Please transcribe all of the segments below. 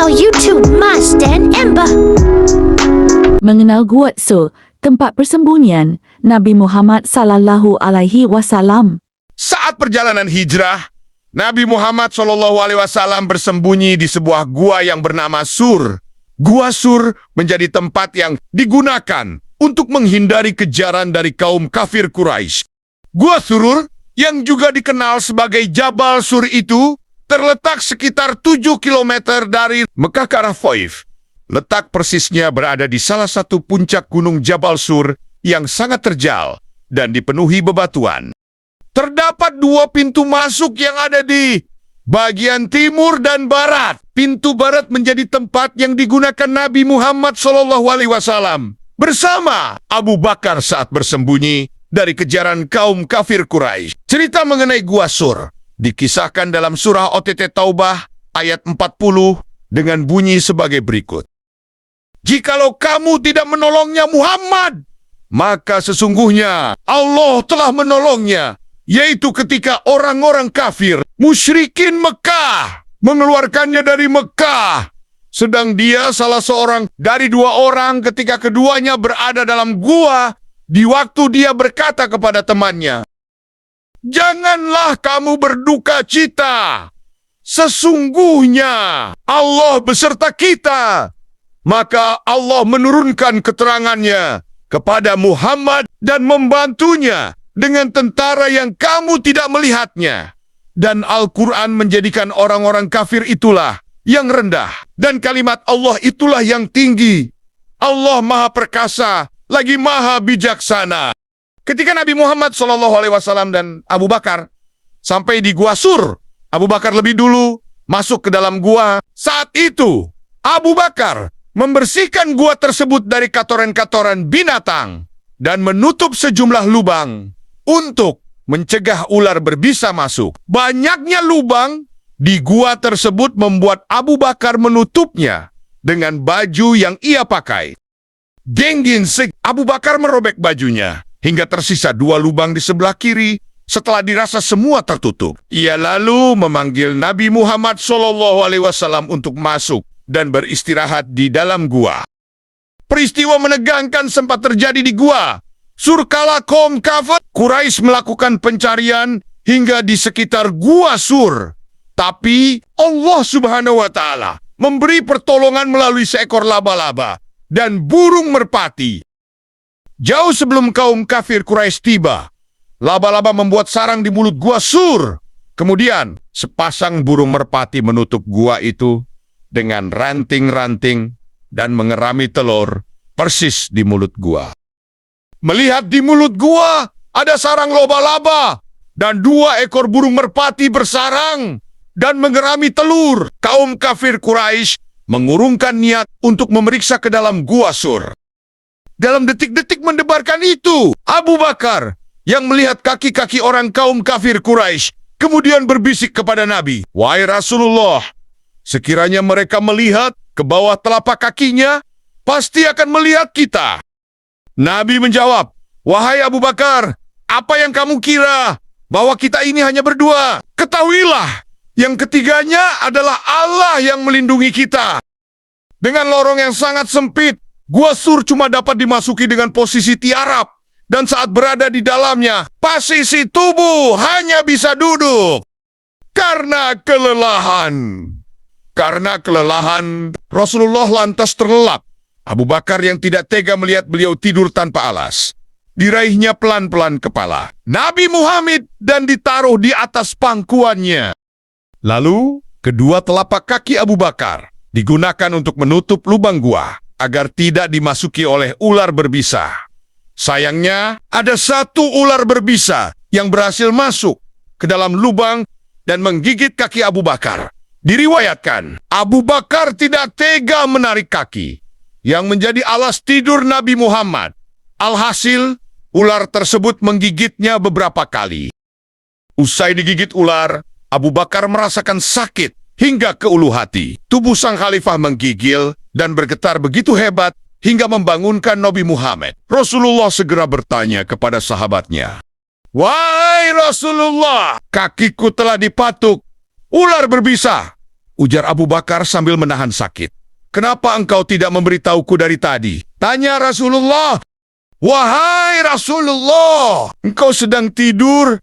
Now you two must and Ember. Mengenal Gua Sur, tempat persembunyian Nabi Muhammad sallallahu alaihi wasallam. Saat perjalanan hijrah, Nabi Muhammad SAW bersembunyi di sebuah gua yang bernama Sur. Gua Sur menjadi tempat yang digunakan untuk menghindari kejaran dari kaum kafir Quraisy. Gua Sur, yang juga dikenal sebagai Jabal Sur itu, terletak sekitar 7 km dari Mekah ke arah Thaif. Letak persisnya berada di salah satu puncak gunung Jabal Sur yang sangat terjal dan dipenuhi bebatuan. Terdapat 2 pintu masuk yang ada di bagian timur dan barat. Pintu barat menjadi tempat yang digunakan Nabi Muhammad SAW bersama Abu Bakar saat bersembunyi dari kejaran kaum kafir Quraisy. Cerita mengenai Gua Sur dikisahkan dalam surah OTT Taubah ayat 40 dengan bunyi sebagai berikut. Jikalau kamu tidak menolongnya Muhammad, maka sesungguhnya Allah telah menolongnya, yaitu ketika orang-orang kafir, musyrikin Mekah, mengeluarkannya dari Mekah. Sedang dia salah seorang dari 2 orang ketika keduanya berada dalam gua, di waktu dia berkata kepada temannya, "Janganlah kamu berduka cita. Sesungguhnya Allah beserta kita." Maka Allah menurunkan keterangannya kepada Muhammad dan membantunya dengan tentara yang kamu tidak melihatnya. Dan Al-Quran menjadikan orang-orang kafir itulah yang rendah, dan kalimat Allah itulah yang tinggi. Allah Maha Perkasa, lagi Maha Bijaksana. Ketika Nabi Muhammad SAW dan Abu Bakar sampai di Gua Sur, Abu Bakar lebih dulu masuk ke dalam gua. Saat itu, Abu Bakar membersihkan gua tersebut dari katoran-katoran binatang dan menutup sejumlah lubang untuk mencegah ular berbisa masuk. Banyaknya lubang di gua tersebut membuat Abu Bakar menutupnya dengan baju yang ia pakai. Gengginsik, Abu Bakar merobek bajunya hingga tersisa 2 lubang di sebelah kiri. Setelah dirasa semua tertutup, ia lalu memanggil Nabi Muhammad SAW untuk masuk dan beristirahat di dalam gua. Peristiwa menegangkan sempat terjadi di gua Sur kala kaum kafir Quraisy melakukan pencarian hingga di sekitar Gua Sur. Tapi Allah Subhanahu wa Ta'ala memberi pertolongan melalui seekor laba-laba dan burung merpati. Jauh sebelum kaum kafir Quraisy tiba, laba-laba membuat sarang di mulut Gua Sur. Kemudian sepasang burung merpati menutup gua itu dengan ranting-ranting dan mengerami telur persis di mulut gua. Melihat di mulut gua ada sarang laba-laba dan 2 ekor burung merpati bersarang dan mengerami telur, kaum kafir Quraisy mengurungkan niat untuk memeriksa ke dalam Gua Sur. Dalam detik-detik mendebarkan itu, Abu Bakar yang melihat kaki-kaki orang kaum kafir Quraisy kemudian berbisik kepada Nabi, "Wahai Rasulullah, sekiranya mereka melihat ke bawah telapak kakinya, pasti akan melihat kita." Nabi menjawab, "Wahai Abu Bakar, apa yang kamu kira? Bahwa kita ini hanya berdua? Ketahuilah, yang ketiganya adalah Allah yang melindungi kita." Dengan lorong yang sangat sempit, Gua Sur cuma dapat dimasuki dengan posisi tiarap. Dan saat berada di dalamnya, posisi tubuh hanya bisa duduk. Karena kelelahan, Rasulullah lantas terlelap. Abu Bakar yang tidak tega melihat beliau tidur tanpa alas. Diraihnya pelan-pelan kepala Nabi Muhammad dan ditaruh di atas pangkuannya. Lalu, kedua telapak kaki Abu Bakar digunakan untuk menutup lubang gua agar tidak dimasuki oleh ular berbisa. Sayangnya, ada 1 ular berbisa yang berhasil masuk ke dalam lubang dan menggigit kaki Abu Bakar. Diriwayatkan, Abu Bakar tidak tega menarik kaki yang menjadi alas tidur Nabi Muhammad. Alhasil, ular tersebut menggigitnya beberapa kali. Usai digigit ular, Abu Bakar merasakan sakit hingga ke ulu hati. Tubuh sang khalifah menggigil dan bergetar begitu hebat hingga membangunkan Nabi Muhammad. Rasulullah segera bertanya kepada sahabatnya, "Wahai Rasulullah, kakiku telah dipatuk ular berbisa. ujar Abu Bakar sambil menahan sakit. "Kenapa engkau tidak memberitahuku dari tadi?" tanya Rasulullah. "Wahai Rasulullah, engkau sedang tidur.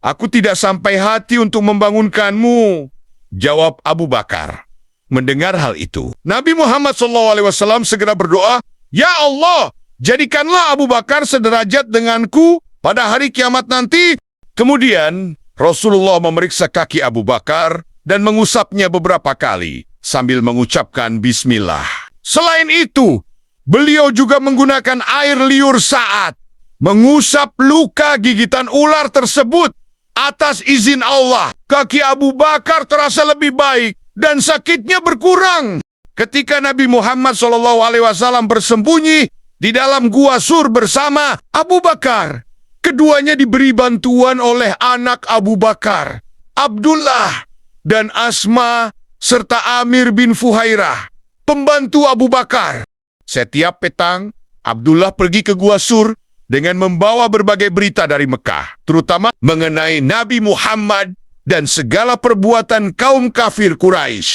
Aku tidak sampai hati untuk membangunkanmu," jawab Abu Bakar. Mendengar hal itu, Nabi Muhammad SAW segera berdoa, "Ya Allah, jadikanlah Abu Bakar sederajat denganku pada hari kiamat nanti." Kemudian, Rasulullah memeriksa kaki Abu Bakar dan mengusapnya beberapa kali sambil mengucapkan bismillah. Selain itu, beliau juga menggunakan air liur saat mengusap luka gigitan ular tersebut. Atas izin Allah, kaki Abu Bakar terasa lebih baik dan sakitnya berkurang. Ketika Nabi Muhammad SAW bersembunyi di dalam gua Sur bersama Abu Bakar, keduanya diberi bantuan oleh anak Abu Bakar, Abdullah dan Asma, serta Amir bin Fuhairah, pembantu Abu Bakar. Setiap petang, Abdullah pergi ke gua Sur dengan membawa berbagai berita dari Mekah, terutama mengenai Nabi Muhammad dan segala perbuatan kaum kafir Quraisy.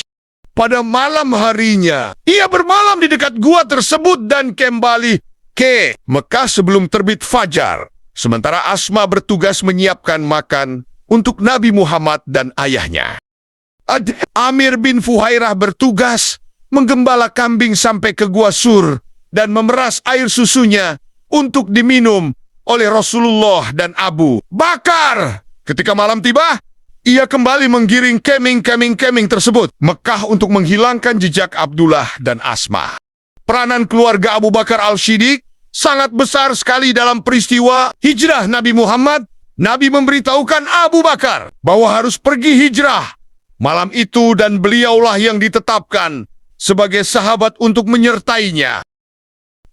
Pada malam harinya, ia bermalam di dekat gua tersebut dan kembali ke Mekah sebelum terbit fajar. Sementara Asma bertugas menyiapkan makan untuk Nabi Muhammad dan ayahnya. Amir bin Fuhairah bertugas menggembala kambing sampai ke gua Sur dan memeras air susunya untuk diminum oleh Rasulullah dan Abu Bakar. Ketika malam tiba, ia kembali menggiring keming tersebut Mekah untuk menghilangkan jejak Abdullah dan Asma. Peranan keluarga Abu Bakar Al-Siddiq sangat besar sekali dalam peristiwa hijrah Nabi Muhammad. Nabi memberitahukan Abu Bakar bahwa harus pergi hijrah malam itu dan beliaulah yang ditetapkan sebagai sahabat untuk menyertainya.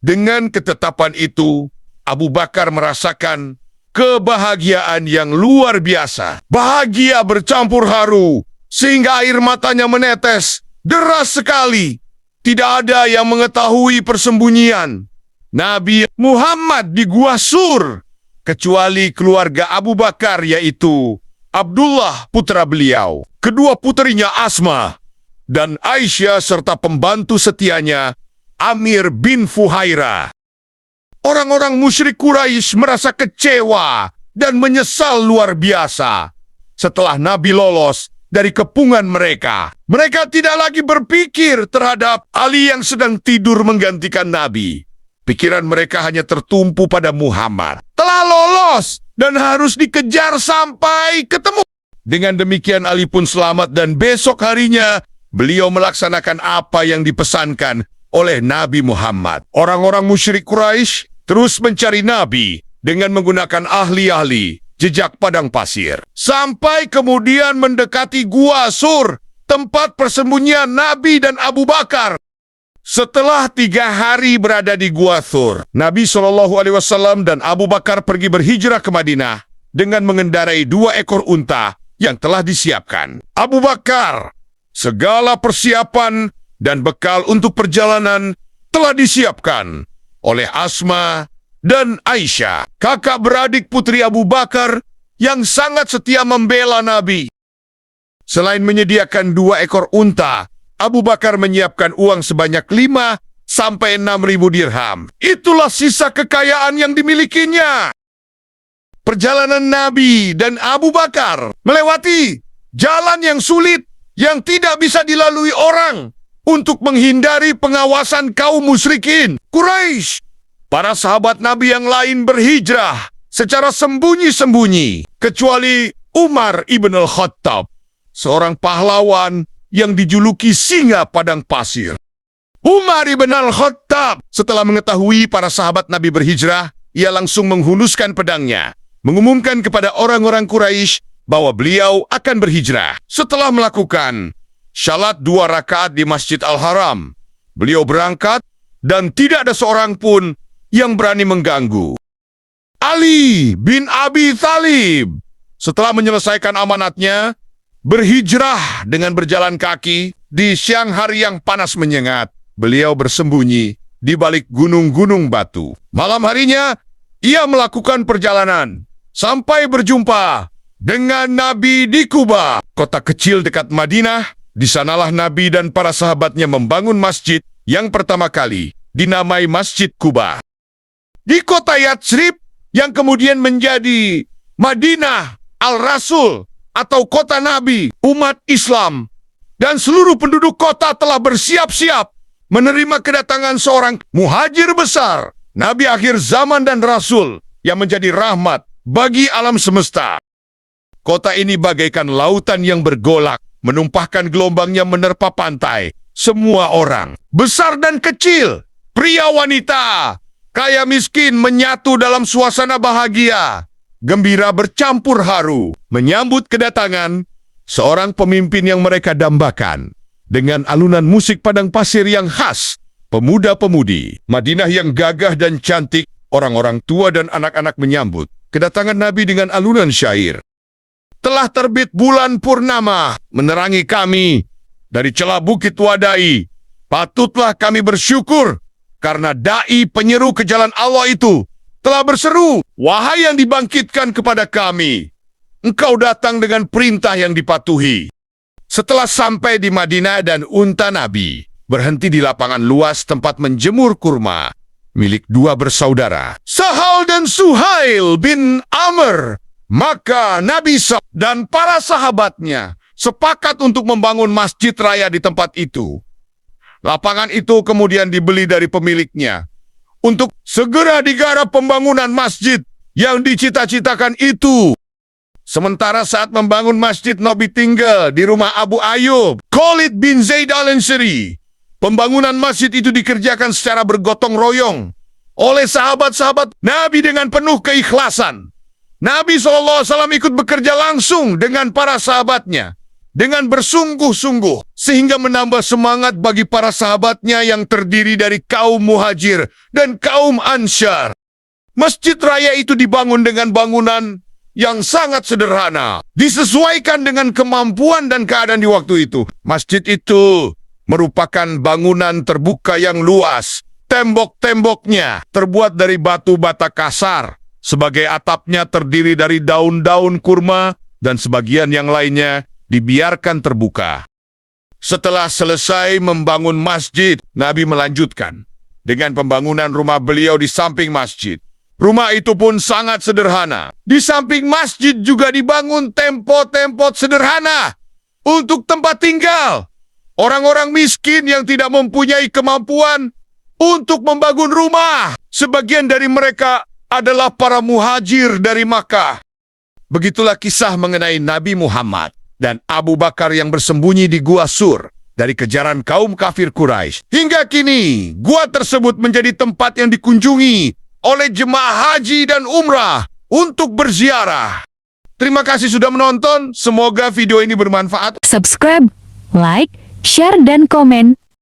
Dengan ketetapan itu, Abu Bakar merasakan kebahagiaan yang luar biasa. Bahagia bercampur haru, sehingga air matanya menetes deras sekali. Tidak ada yang mengetahui persembunyian Nabi Muhammad di Gua Sur, kecuali keluarga Abu Bakar, yaitu Abdullah putra beliau, kedua putrinya Asma, dan Aisyah serta pembantu setianya Amir bin Fuhairah. Orang-orang musyrik Quraisy merasa kecewa dan menyesal luar biasa. Setelah Nabi lolos dari kepungan mereka, mereka tidak lagi berpikir terhadap Ali yang sedang tidur menggantikan Nabi. Pikiran mereka hanya tertumpu pada Muhammad. Telah lolos dan harus dikejar sampai ketemu. Dengan demikian Ali pun selamat dan besok harinya beliau melaksanakan apa yang dipesankan oleh Nabi Muhammad. Orang-orang musyrik Quraisy terus mencari Nabi dengan menggunakan ahli-ahli jejak padang pasir. Sampai kemudian mendekati Gua Sur, tempat persembunyian Nabi dan Abu Bakar. Setelah 3 hari berada di Gua Sur, Nabi SAW dan Abu Bakar pergi berhijrah ke Madinah dengan mengendarai 2 ekor unta yang telah disiapkan. Abu Bakar, segala persiapan dan bekal untuk perjalanan telah disiapkan oleh Asma dan Aisyah, kakak beradik putri Abu Bakar yang sangat setia membela Nabi. Selain menyediakan 2 ekor unta, Abu Bakar menyiapkan uang sebanyak 5 sampai 6.000 dirham. Itulah sisa kekayaan yang dimilikinya. Perjalanan Nabi dan Abu Bakar melewati jalan yang sulit yang tidak bisa dilalui orang untuk menghindari pengawasan kaum musyrikin Quraisy. Para sahabat Nabi yang lain berhijrah secara sembunyi-sembunyi, kecuali Umar ibn al-Khattab, seorang pahlawan yang dijuluki singa padang pasir. Umar ibn al-Khattab setelah mengetahui para sahabat Nabi berhijrah, ia langsung menghunuskan pedangnya, mengumumkan kepada orang-orang Quraisy bahwa beliau akan berhijrah. Setelah melakukan salat 2 rakaat di Masjid Al-Haram, beliau berangkat dan tidak ada seorang pun yang berani mengganggu. Ali bin Abi Thalib setelah menyelesaikan amanatnya, berhijrah dengan berjalan kaki di siang hari yang panas menyengat. Beliau bersembunyi di balik gunung-gunung batu. Malam harinya, ia melakukan perjalanan sampai berjumpa dengan Nabi di Kuba, kota kecil dekat Madinah Di sanalah Nabi dan para sahabatnya membangun masjid yang pertama kali dinamai Masjid Quba. Di kota Yatsrib yang kemudian menjadi Madinah Al-Rasul atau kota Nabi, umat Islam dan seluruh penduduk kota telah bersiap-siap menerima kedatangan seorang muhajir besar, Nabi akhir zaman dan Rasul yang menjadi rahmat bagi alam semesta. Kota ini bagaikan lautan yang bergolak, menumpahkan gelombangnya menerpa pantai. Semua orang, besar dan kecil, pria wanita, kaya miskin menyatu dalam suasana bahagia. Gembira bercampur haru menyambut kedatangan seorang pemimpin yang mereka dambakan. Dengan alunan musik padang pasir yang khas, pemuda-pemudi Madinah yang gagah dan cantik, orang-orang tua dan anak-anak menyambut kedatangan Nabi dengan alunan syair. Telah terbit bulan purnama menerangi kami dari celah bukit Wadai. Patutlah kami bersyukur karena dai penyeru ke jalan Allah itu telah berseru, wahai yang dibangkitkan kepada kami, engkau datang dengan perintah yang dipatuhi. Setelah sampai di Madinah dan unta Nabi berhenti di lapangan luas tempat menjemur kurma milik dua bersaudara, Sahal dan Suhail bin Amr. Maka Nabi dan para sahabatnya sepakat untuk membangun masjid raya di tempat itu. Lapangan itu kemudian dibeli dari pemiliknya untuk segera digarap pembangunan masjid yang dicita-citakan itu. Sementara saat membangun masjid, Nabi tinggal di rumah Abu Ayyub, Khalid bin Zaid al-Ansari. Pembangunan masjid itu dikerjakan secara bergotong royong oleh sahabat-sahabat Nabi dengan penuh keikhlasan. Nabi SAW ikut bekerja langsung dengan para sahabatnya dengan bersungguh-sungguh sehingga menambah semangat bagi para sahabatnya yang terdiri dari kaum muhajir dan kaum Ansyar. Masjid raya itu dibangun dengan bangunan yang sangat sederhana, disesuaikan dengan kemampuan dan keadaan di waktu itu. Masjid itu merupakan bangunan terbuka yang luas. Tembok-temboknya terbuat dari batu bata kasar. Sebagai atapnya terdiri dari daun-daun kurma dan sebagian yang lainnya dibiarkan terbuka. Setelah selesai membangun masjid, Nabi melanjutkan dengan pembangunan rumah beliau di samping masjid. Rumah itu pun sangat sederhana. Di samping masjid juga dibangun tempot-tempot sederhana untuk tempat tinggal orang-orang miskin yang tidak mempunyai kemampuan untuk membangun rumah. Sebagian dari mereka adalah para muhajir dari Makkah. Begitulah kisah mengenai Nabi Muhammad dan Abu Bakar yang bersembunyi di Gua Sur dari kejaran kaum kafir Quraisy. Hingga kini, gua tersebut menjadi tempat yang dikunjungi oleh jemaah haji dan umrah untuk berziarah. Terima kasih sudah menonton. Semoga video ini bermanfaat. Subscribe, like, share, dan komen